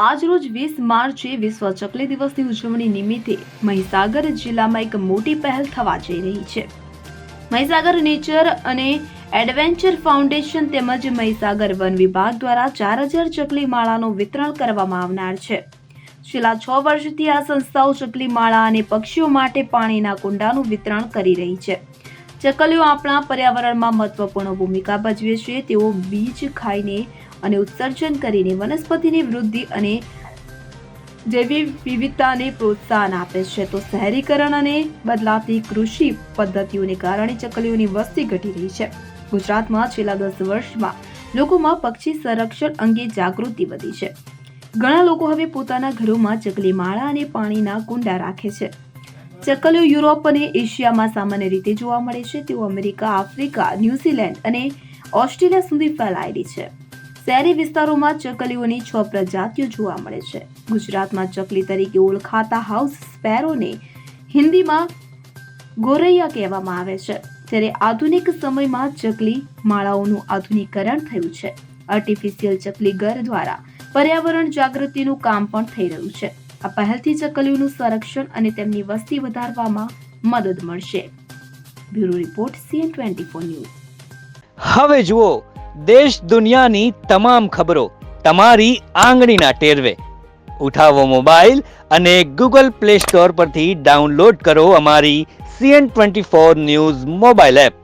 આજરોજ 20 માર્ચે વિશ્વ ચકલી દિવસની ઉજવણી નિમિત્તે મહીસાગર જિલ્લામાં એક મોટી પહેલ થવા જઈ રહી છે। મહીસાગર નેચર અને એડવેન્ચર ફાઉન્ડેશન તેમજ મહીસાગર વન વિભાગ દ્વારા 4000 ચકલી માળાનું વિતરણ કરવામાં આવનાર છે। છેલ્લા 6 વર્ષથી આ સંસ્થાઓ ચકલી માળા અને પક્ષીઓ માટે પાણીના કુંડાનું વિતરણ કરી રહી છે। ચકલીઓ આપણા પર્યાવરણમાં મહત્વપૂર્ણ ભૂમિકા ભજવે છે। તેઓ બીજ ખાઈને અને ઉત્સર્જન કરીને વનસ્પતિની વૃદ્ધિ અને જૈવિક વિવિધતાને પ્રોત્સાહન આપે છે। તો શહેરીકરણ અને બદલાતી કૃષિ પદ્ધતિઓને કારણે ચકલીઓની વસ્તી ઘટી રહી છે। ગુજરાતમાં છેલ્લા 10 વર્ષમાં લોકોમાં પક્ષી સંરક્ષણ અંગે જાગૃતિ વધી છે। ઘણા લોકો હવે પોતાના ઘરોમાં ચકલી માળા અને પાણીના કુંડા રાખે છે। ચકલીઓ યુરોપ અને એશિયામાં સામાન્ય રીતે જોવા મળે છે। તેઓ અમેરિકા, આફ્રિકા, ન્યૂઝીલેન્ડ અને ઓસ્ટ્રેલિયા સુધી ફેલાયેલી છે। શહેરી વિસ્તારોમાં ચકલીઓની 6 પ્રજાતિઓ જોવા મળે છે। ગુજરાતમાં ચકલી તરીકે ઓળખાતા હાઉસ સ્પેરોને હિન્દીમાં ગોરૈયા કહેવામાં આવે છે। ત્યારે આધુનિક સમયમાં ચકલી માળાઓનું આધુનિકીકરણ થયું છે। આર્ટિફિશિયલ ચકલી ઘર દ્વારા પર્યાવરણ જાગૃતિનું કામ પણ થઈ રહ્યું છે। આ પહેલથી ચકલીઓનું સંરક્ષણ અને તેમની વસ્તી વધારવામાં મદદ મળશે। Bureau report CN24 news. હવે જુઓ દેશ દુનિયાની તમામ ખબરો તમારી આંગળીના ટેરવે। ઉઠાવો મોબાઈલ અને ગૂગલ પ્લે સ્ટોર પરથી ડાઉનલોડ કરો અમારી CN24 ન્યૂઝ મોબાઈલ એપ।